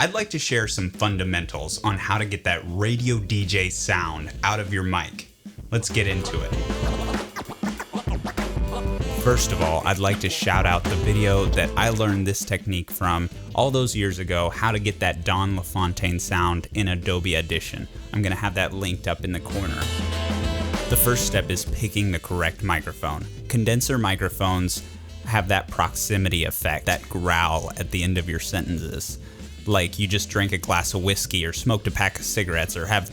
I'd like to share some fundamentals on how to get that radio DJ sound out of your mic. Let's get into it. First of all, I'd like to shout out the video that I learned this technique from all those years ago, how to get that Don Lafontaine sound in Adobe Audition. I'm going to have that linked up in the corner. The first step is picking the correct microphone. Condenser microphones have that proximity effect, that growl at the end of your sentences. Like you just drank a glass of whiskey or smoked a pack of cigarettes or have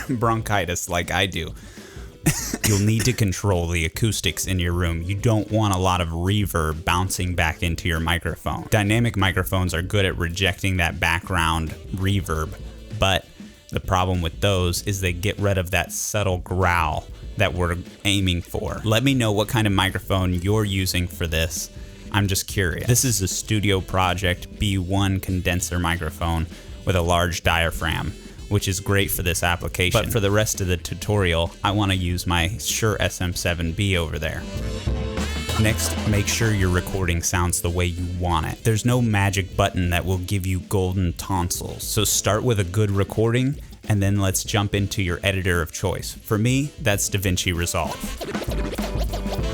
bronchitis like I do. You'll need to control the acoustics in your room. You don't want a lot of reverb bouncing back into your microphone. Dynamic microphones are good at rejecting that background reverb, but the problem with those is they get rid of that subtle growl that we're aiming for. Let me know what kind of microphone you're using for this. I'm just curious. This is a Studio Project B1 condenser microphone with a large diaphragm, which is great for this application. But for the rest of the tutorial, I want to use my Shure SM7B over there. Next, make sure your recording sounds the way you want it. There's no magic button that will give you golden tonsils. So start with a good recording, and then let's jump into your editor of choice. For me, that's Davinci Resolve.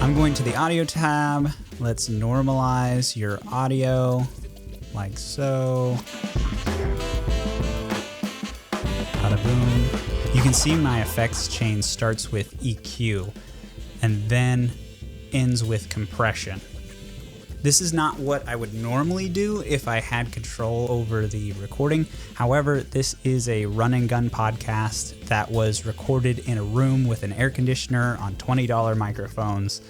I'm going to the audio tab. Let's normalize your audio like so. Bada boom. You can see my effects chain starts with EQ and then ends with compression. This is not what I would normally do if I had control over the recording. However, this is a run and gun podcast that was recorded in a room with an air conditioner on $20 microphones.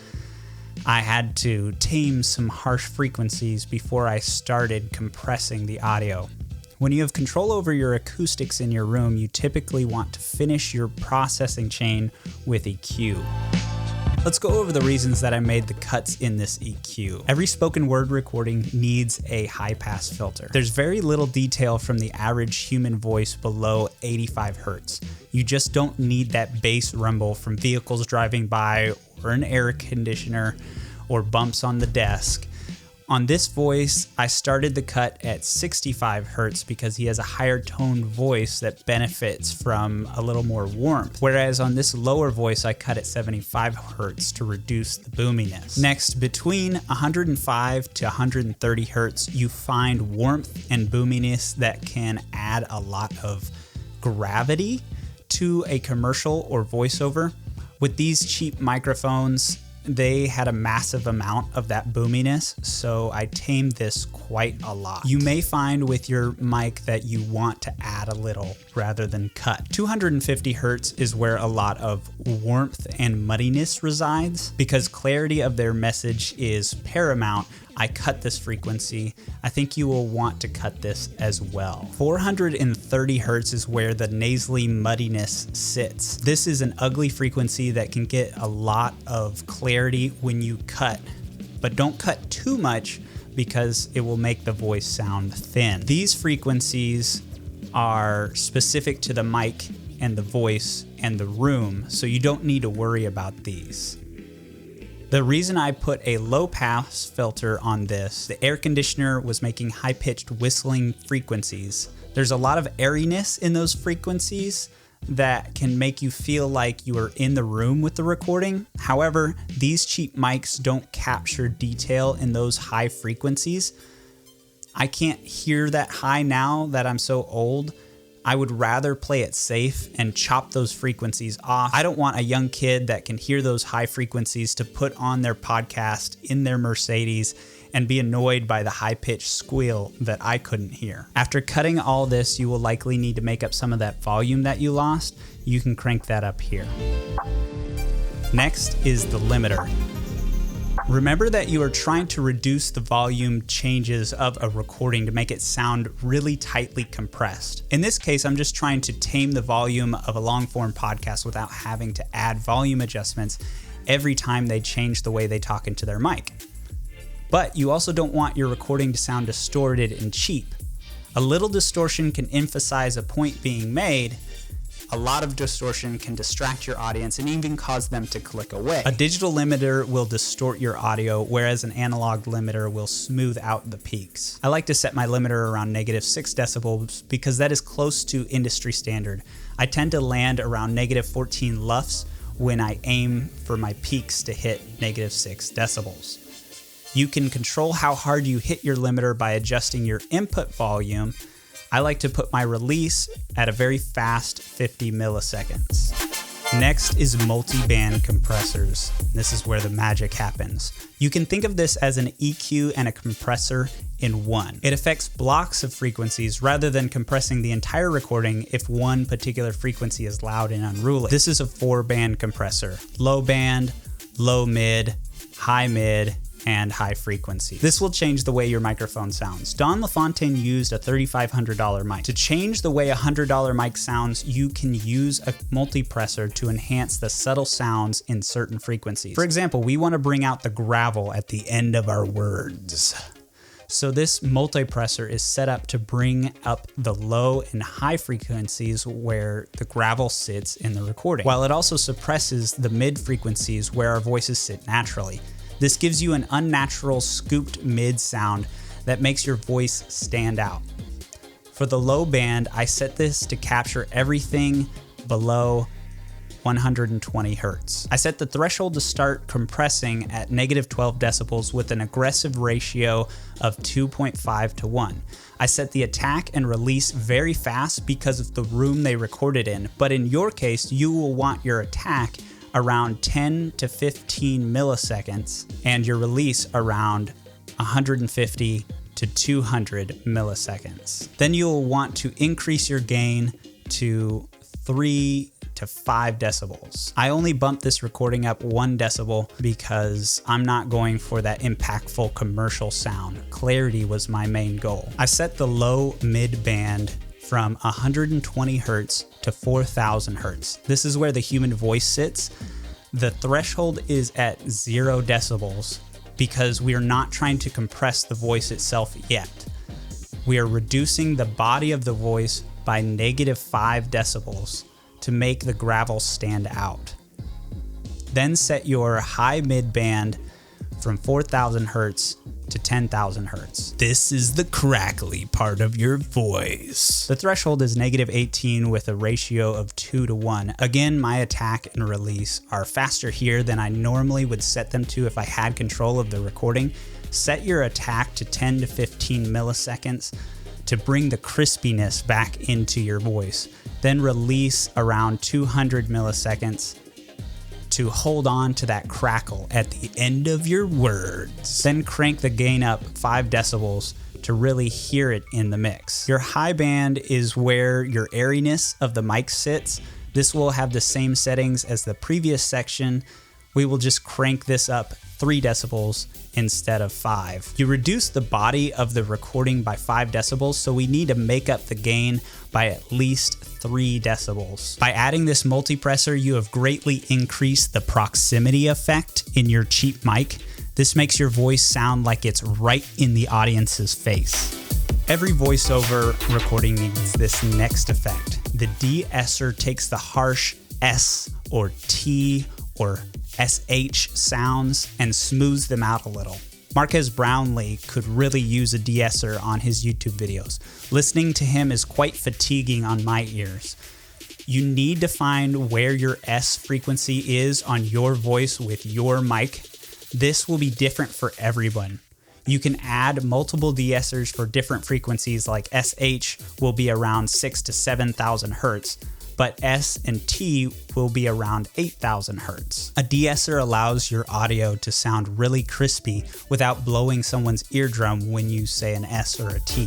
I had to tame some harsh frequencies before I started compressing the audio. When you have control over your acoustics in your room, you typically want to finish your processing chain with EQ. Let's go over the reasons that I made the cuts in this EQ. Every spoken word recording needs a high-pass filter. There's very little detail from the average human voice below 85 Hertz. You just don't need that bass rumble from vehicles driving by or an air conditioner or bumps on the desk. On this voice, I started the cut at 65 Hertz because he has a higher toned voice that benefits from a little more warmth. Whereas on this lower voice, I cut at 75 Hertz to reduce the boominess. Next, between 105 to 130 Hertz, you find warmth and boominess that can add a lot of gravity to a commercial or voiceover. With these cheap microphones, they had a massive amount of that boominess, so I tamed this quite a lot. You may find with your mic that you want to add a little rather than cut. 250 Hertz is where a lot of warmth and muddiness resides. Because clarity of their message is paramount, I cut this frequency. I think you will want to cut this as well. 430 Hertz is where the nasally muddiness sits. This is an ugly frequency that can get a lot of clarity when you cut, but don't cut too much because it will make the voice sound thin. These frequencies are specific to the mic and the voice and the room, so you don't need to worry about these. The reason I put a low pass filter on this, the air conditioner was making high-pitched whistling frequencies. There's a lot of airiness in those frequencies that can make you feel like you are in the room with the recording. However, these cheap mics don't capture detail in those high frequencies. I can't hear that high now that I'm so old. I would rather play it safe and chop those frequencies off. I don't want a young kid that can hear those high frequencies to put on their podcast in their Mercedes and be annoyed by the high-pitched squeal that I couldn't hear. After cutting all this, you will likely need to make up some of that volume that you lost. You can crank that up here. Next is the limiter. Remember that you are trying to reduce the volume changes of a recording to make it sound really tightly compressed. In this case, I'm just trying to tame the volume of a long-form podcast without having to add volume adjustments every time they change the way they talk into their mic. But you also don't want your recording to sound distorted and cheap. A little distortion can emphasize a point being made, A lot of distortion can distract your audience and even cause them to click away. A digital limiter will distort your audio, whereas an analog limiter will smooth out the peaks. I like to set my limiter around -6 decibels because that is close to industry standard. I tend to land around -14 LUFS when I aim for my peaks to hit -6 decibels. You can control how hard you hit your limiter by adjusting your input volume. I like to put my release at a very fast 50 milliseconds. Next is multi-band compressors. This is where the magic happens. You can think of this as an EQ and a compressor in one. It affects blocks of frequencies rather than compressing the entire recording if one particular frequency is loud and unruly. This is a 4-band compressor: low band, low mid, high mid, and high frequency. This will change the way your microphone sounds. Don Lafontaine used a $3,500 mic. To change the way a $100 mic sounds, you can use a multipressor to enhance the subtle sounds in certain frequencies. For example, we want to bring out the gravel at the end of our words. So this multipressor is set up to bring up the low and high frequencies where the gravel sits in the recording, while it also suppresses the mid frequencies where our voices sit naturally. This gives you an unnatural scooped mid sound that makes your voice stand out. For the low band, I set this to capture everything below 120 Hertz. I set the threshold to start compressing at -12 decibels with an aggressive ratio of 2.5 to 1. I set the attack and release very fast because of the room they recorded in, but in your case, you will want your attack around 10 to 15 milliseconds and your release around 150 to 200 milliseconds. Then you'll want to increase your gain to 3 to 5 decibels. I only bumped this recording up 1 decibel because I'm not going for that impactful commercial sound. Clarity was my main goal. I set the low mid band from 120 Hertz to 4,000 Hertz. This is where the human voice sits. The threshold is at 0 decibels because we are not trying to compress the voice itself yet. We are reducing the body of the voice by -5 decibels to make the gravel stand out. Then set your high mid band from 4,000 Hertz to 10,000 Hertz. This is the crackly part of your voice. The threshold is -18 with a ratio of 2 to 1. Again, my attack and release are faster here than I normally would set them to if I had control of the recording. Set your attack to 10 to 15 milliseconds to bring the crispiness back into your voice. Then release around 200 milliseconds to hold on to that crackle at the end of your words. Then crank the gain up 5 decibels to really hear it in the mix. Your high band is where your airiness of the mic sits. This will have the same settings as the previous section. We will just crank this up 3 decibels instead of 5. You reduce the body of the recording by 5 decibels, so we need to make up the gain by at least 3 decibels. By adding this multipressor, you have greatly increased the proximity effect in your cheap mic. This makes your voice sound like it's right in the audience's face. Every voiceover recording needs this next effect. The de-esser takes the harsh S or T or SH sounds and smooths them out a little. Marques Brownlee could really use a de-esser on his YouTube videos. Listening to him is quite fatiguing on my ears. You need to find where your S frequency is on your voice with your mic. This will be different for everyone. You can add multiple de-essers for different frequencies, like SH will be around 6 to 7,000 Hertz, but S and T will be around 8,000 Hertz. A de-esser allows your audio to sound really crispy without blowing someone's eardrum when you say an S or a T.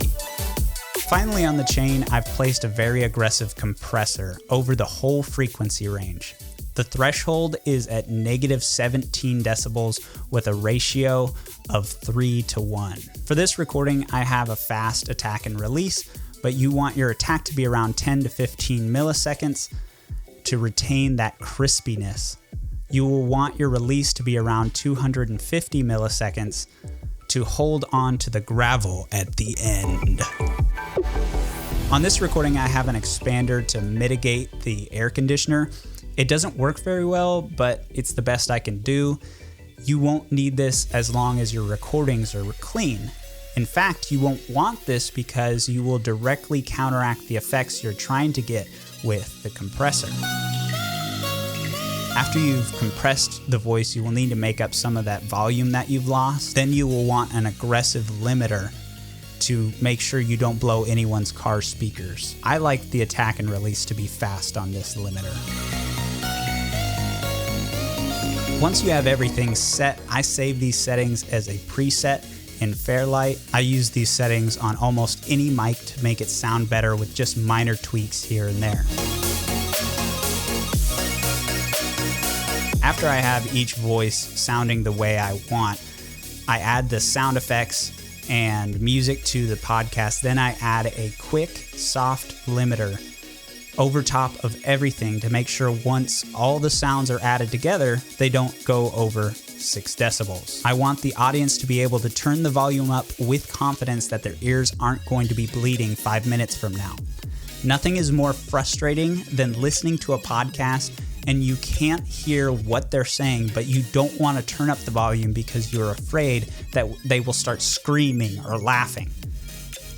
Finally on the chain, I've placed a very aggressive compressor over the whole frequency range. The threshold is at -17 decibels with a ratio of 3 to 1. For this recording, I have a fast attack and release, but you want your attack to be around 10 to 15 milliseconds to retain that crispiness. You will want your release to be around 250 milliseconds to hold on to the gravel at the end. On this recording, I have an expander to mitigate the air conditioner. It doesn't work very well, but it's the best I can do. You won't need this as long as your recordings are clean. In fact, you won't want this because you will directly counteract the effects you're trying to get with the compressor. After you've compressed the voice, you will need to make up some of that volume that you've lost. Then you will want an aggressive limiter to make sure you don't blow anyone's car speakers. I like the attack and release to be fast on this limiter. Once you have everything set, I save these settings as a preset in Fairlight. I use these settings on almost any mic to make it sound better with just minor tweaks here and there. After I have each voice sounding the way I want, I add the sound effects and music to the podcast. Then I add a quick, soft limiter over top of everything to make sure once all the sounds are added together, they don't go over 6 decibels. I want the audience to be able to turn the volume up with confidence that their ears aren't going to be bleeding 5 minutes from now. Nothing is more frustrating than listening to a podcast and you can't hear what they're saying, but you don't want to turn up the volume because you're afraid that they will start screaming or laughing.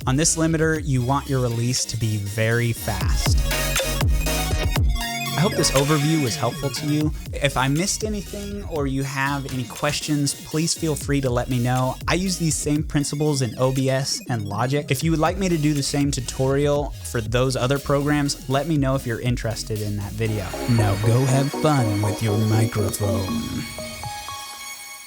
On this limiter, you want your release to be very fast. I hope this overview was helpful to you. If I missed anything or you have any questions, please feel free to let me know. I use these same principles in OBS and Logic. If you would like me to do the same tutorial for those other programs, let me know if you're interested in that video. Now go have fun with your microphone.